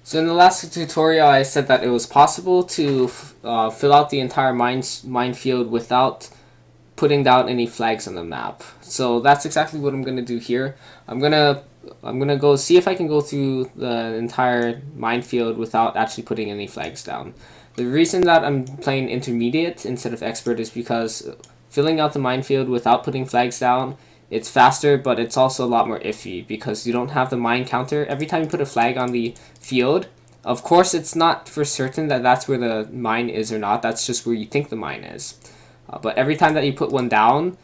So in the last tutorial, I said that it was possible to fill out the entire minefield without putting down any flags on the map. So that's exactly what I'm gonna do here. I'm gonna go see if I can go through the entire minefield without actually putting any flags down. The reason that I'm playing intermediate instead of expert is because filling out the minefield without putting flags down, it's faster, but it's also a lot more iffy because you don't have the mine counter. Every time you put a flag on the field, of course it's not for certain that that's where the mine is or not. That's just where you think the mine is. But every time that you put one down,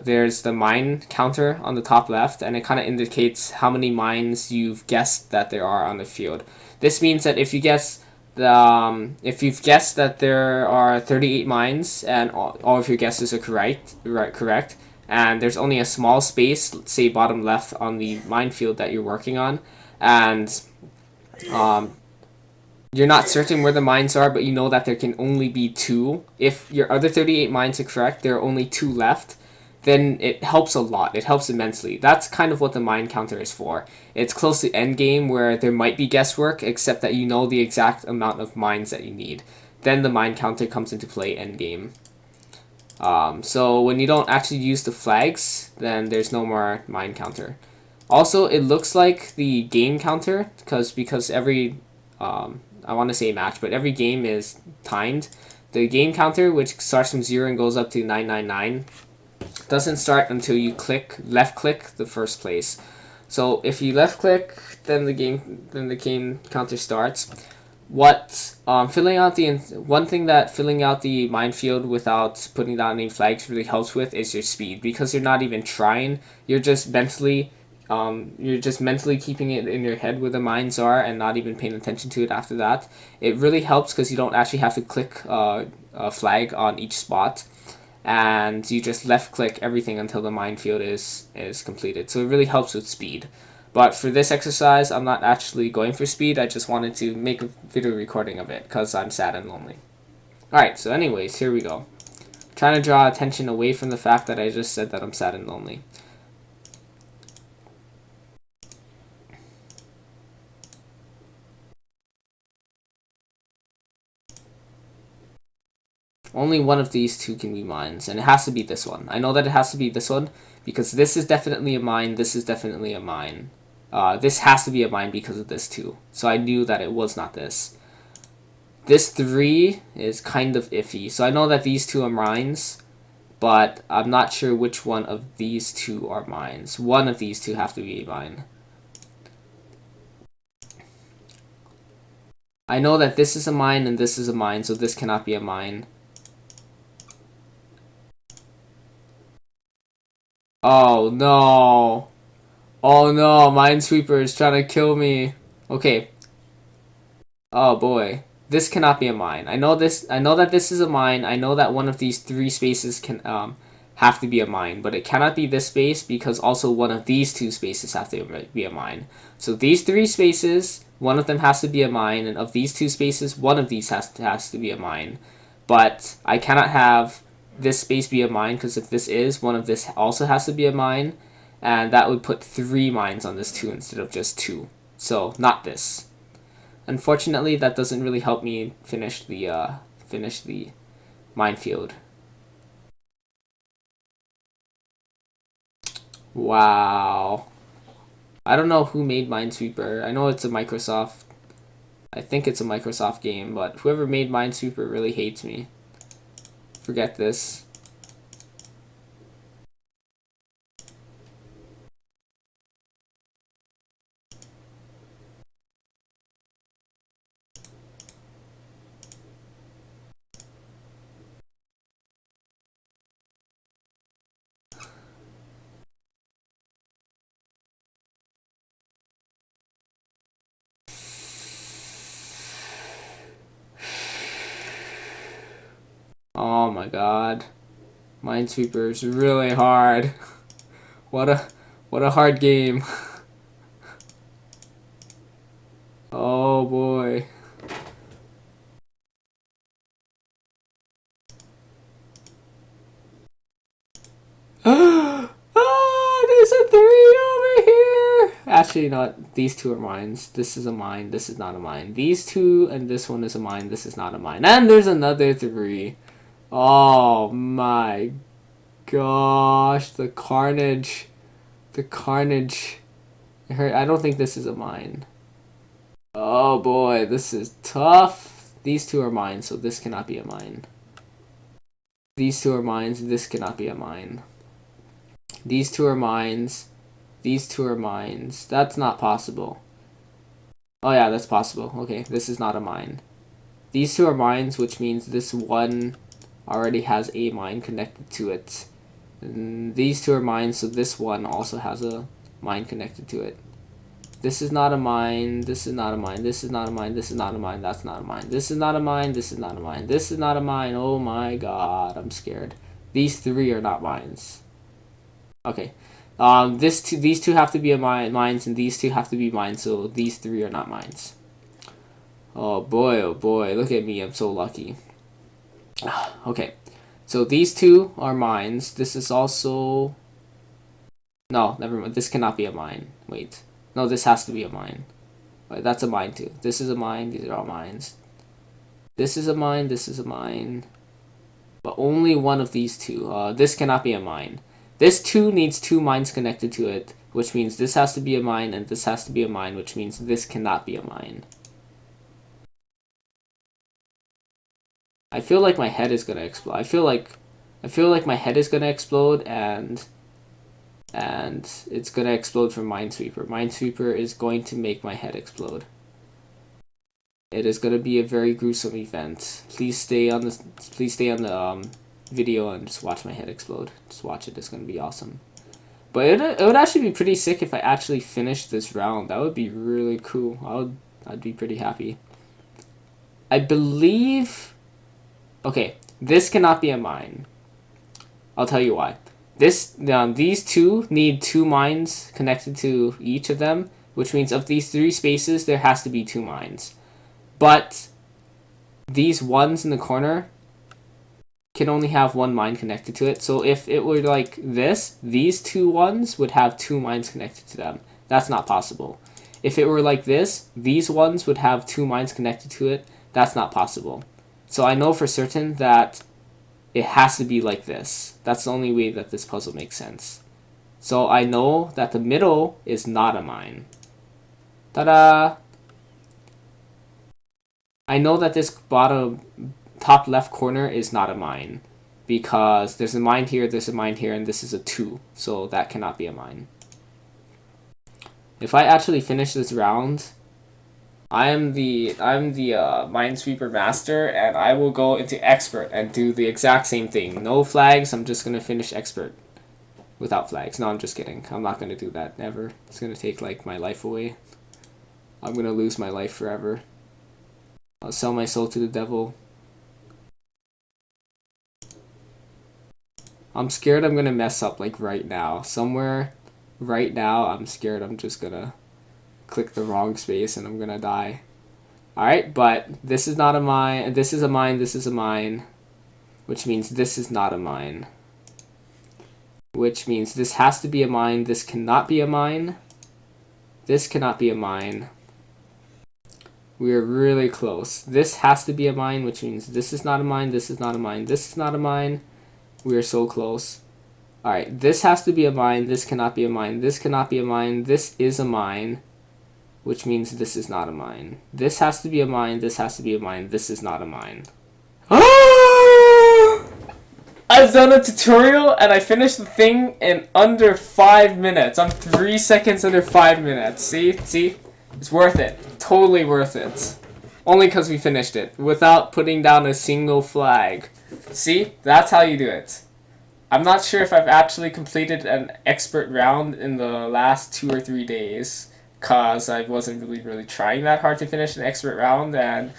there's the mine counter on the top left, and it kind of indicates how many mines you've guessed that there are on the field. This means that if you've guessed that there are 38 mines and all of your guesses are correct, and there's only a small space, let's say bottom left on the minefield that you're working on, and um, you're not certain where the mines are, but you know that there can only be two. If your other 38 mines are correct, there are only two left, then it helps a lot. It helps immensely. That's kind of what the mine counter is for. It's close to endgame where there might be guesswork, except that you know the exact amount of mines that you need. Then the mine counter comes into play endgame. So when you don't actually use the flags, then there's no more mine counter. Also, it looks like the game counter, because every I want to say match, but every game is timed. The game counter, which starts from 0 and goes up to 999, doesn't start until you left click the first place. So if you left click, then the game counter starts. One thing that filling out the minefield without putting down any flags really helps with is your speed, because you're not even trying. You're just mentally keeping it in your head where the mines are and not even paying attention to it after that. It really helps because you don't actually have to click a flag on each spot, and you just left click everything until the minefield is completed. So it really helps with speed. But for this exercise, I'm not actually going for speed. I just wanted to make a video recording of it because I'm sad and lonely. Alright, so anyways, here we go. Trying to draw attention away from the fact that I just said that I'm sad and lonely. Only one of these two can be mines, and it has to be this one. I know that it has to be this one because this is definitely a mine, this is definitely a mine. This has to be a mine because of this too. So I knew that it was not this. This 3 is kind of iffy. So I know that these two are mines, but I'm not sure which one of these two are mines. One of these two have to be a mine. I know that this is a mine and this is a mine, so this cannot be a mine. Oh no. Oh no, Minesweeper is trying to kill me. Okay. Oh boy. This cannot be a mine. I know that this is a mine. I know that one of these 3 spaces can have to be a mine, but it cannot be this space because also one of these 2 spaces have to be a mine. So these 3 spaces, one of them has to be a mine, and of these 2 spaces, one of these has to be a mine. But I cannot have this space be a mine because if this is, one of this also has to be a mine, and that would put 3 mines on this 2 instead of just 2. So not this. Unfortunately, that doesn't really help me finish the minefield. Wow. I don't know who made Minesweeper. I know it's a Microsoft. I think it's a Microsoft game, but whoever made Minesweeper really hates me. Forget this. Oh my god. Minesweeper is really hard. What a hard game. Oh boy. Ah, there's a 3 over here. actually not. These two are mines. This is a mine. This is not a mine. These two and this one is a mine. This is not a mine. And there's another 3. Oh my gosh, the carnage. The carnage. It hurt. I don't think this is a mine. Oh boy, this is tough. These two are mines, so this cannot be a mine. These two are mines. This cannot be a mine. These two are mines. These two are mines. That's not possible. Oh yeah, that's possible. Okay, this is not a mine. These two are mines, which means this one already has a mine connected to it. And these two are mines, so this one also has a mine connected to it. This is not a mine. This is not a mine. This is not a mine. This is not a mine. That's not a mine. This is not a mine. This is not a mine. This is not a mine. Oh my god, I'm scared. These 3 are not mines. Okay. These two have to be mines, and these two have to be mines, so these 3 are not mines. Oh boy, look at me, I'm so lucky. Okay, so these 2 are mines. This is also... No, never mind, this cannot be a mine. Wait, no, this has to be a mine. Wait, that's a mine too. This is a mine, these are all mines. This is a mine, this is a mine. But only one of these 2. This cannot be a mine. This 2 needs 2 mines connected to it, which means this has to be a mine, and this has to be a mine, which means this cannot be a mine. I feel like my head is gonna explode. I feel like my head is gonna explode, and it's gonna explode from Minesweeper. Minesweeper is going to make my head explode. It is gonna be a very gruesome event. Please stay on the video and just watch my head explode. Just watch it. It's gonna be awesome. But it would actually be pretty sick if I actually finished this round. That would be really cool. I'd be pretty happy. I believe... Okay, this cannot be a mine. I'll tell you why. These 2 need 2 mines connected to each of them, which means of these 3 spaces, there has to be 2 mines. But these ones in the corner can only have 1 mine connected to it. So if it were like this, these 2 ones would have 2 mines connected to them. That's not possible. If it were like this, these ones would have 2 mines connected to it. That's not possible. So I know for certain that it has to be like this. That's the only way that this puzzle makes sense. So I know that the middle is not a mine. Ta-da! I know that this top left corner is not a mine, because there's a mine here, there's a mine here, and this is a 2, so that cannot be a mine. If I actually finish this round, I'm the Minesweeper master, and I will go into expert and do the exact same thing. No flags, I'm just gonna finish expert without flags. No, I'm just kidding. I'm not gonna do that, never. It's gonna take like my life away. I'm gonna lose my life forever. I'll sell my soul to the devil. I'm scared I'm gonna mess up like right now. Somewhere right now, I'm scared I'm just gonna click the wrong space and I'm gonna die. Alright, but this is not a mine. This is a mine, this is a mine. Which means this is not a mine. Which means this has to be a mine. This cannot be a mine. This cannot be a mine. We are really close. This has to be a mine, which means this is not a mine, this is not a mine, this is not a mine. We are so close. Alright, this has to be a mine, this cannot be a mine, this cannot be a mine, this is a mine, which means this is not a mine. This has to be a mine, this has to be a mine, this is not a mine. I've done a tutorial and I finished the thing in under 5 minutes. I'm 3 seconds under 5 minutes. See? See? It's worth it. Totally worth it. Only because we finished it without putting down a single flag. See? That's how you do it. I'm not sure if I've actually completed an expert round in the last 2 or 3 days, because I wasn't really trying that hard to finish an expert round, and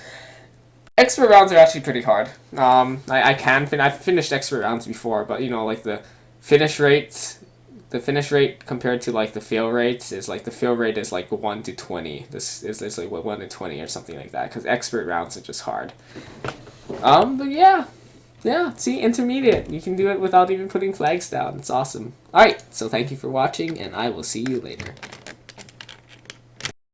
expert rounds are actually pretty hard. I've finished expert rounds before, but you know, like the finish rate compared to like the fail rate is like, the fail rate is like 1 to 20. This is like 1 to 20 or something like that, because expert rounds are just hard. But yeah. Yeah, see, intermediate. You can do it without even putting flags down. It's awesome. Alright, so thank you for watching, and I will see you later.